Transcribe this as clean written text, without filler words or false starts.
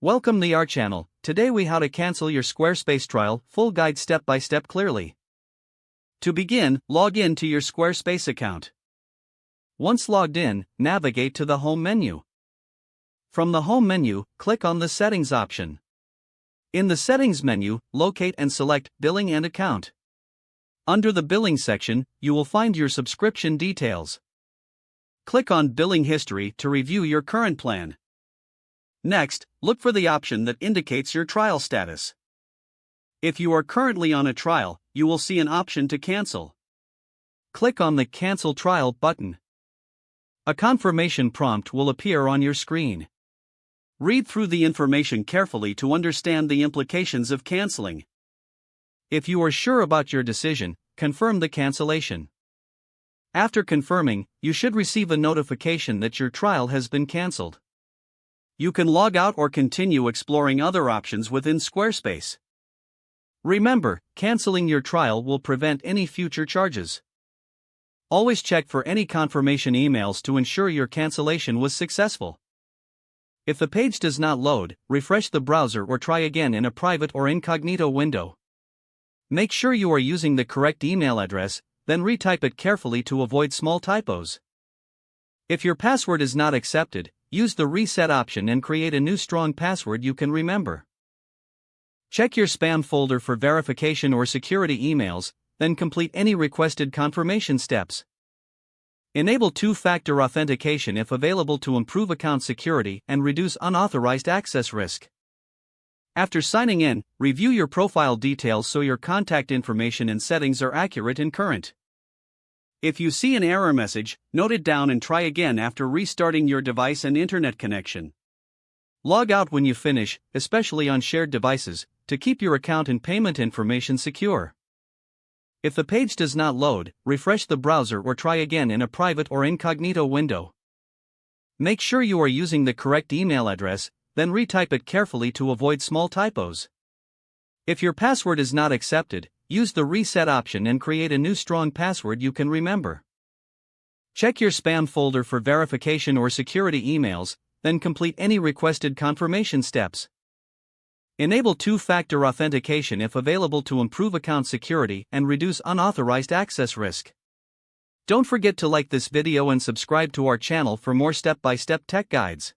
Welcome to our channel. Today we how to cancel your Squarespace trial, full guide step by step clearly. To begin, log in to your Squarespace account. Once logged in, navigate to the home menu. From the home menu, click on the settings option. In the settings menu, locate and select billing and account. Under the billing section, you will find your subscription details. Click on billing history to review your current plan. Next, look for the option that indicates your trial status. If you are currently on a trial, you will see an option to cancel. Click on the Cancel Trial button. A confirmation prompt will appear on your screen. Read through the information carefully to understand the implications of canceling. If you are sure about your decision, confirm the cancellation. After confirming, you should receive a notification that your trial has been canceled. You can log out or continue exploring other options within Squarespace. Remember, canceling your trial will prevent any future charges. Always check for any confirmation emails to ensure your cancellation was successful. If the page does not load, refresh the browser or try again in a private or incognito window. Make sure you are using the correct email address, then retype it carefully to avoid small typos. If your password is not accepted, use the reset option and create a new strong password you can remember. Check your spam folder for verification or security emails, then complete any requested confirmation steps. Enable two-factor authentication if available to improve account security and reduce unauthorized access risk. After signing in, review your profile details so your contact information and settings are accurate and current. If you see an error message, note it down and try again after restarting your device and internet connection. Log out when you finish, especially on shared devices, to keep your account and payment information secure. If the page does not load, refresh the browser or try again in a private or incognito window. Make sure you are using the correct email address, then retype it carefully to avoid small typos. If your password is not accepted, use the reset option and create a new strong password you can remember. Check your spam folder for verification or security emails, then complete any requested confirmation steps. Enable two-factor authentication if available to improve account security and reduce unauthorized access risk. Don't forget to like this video and subscribe to our channel for more step-by-step tech guides.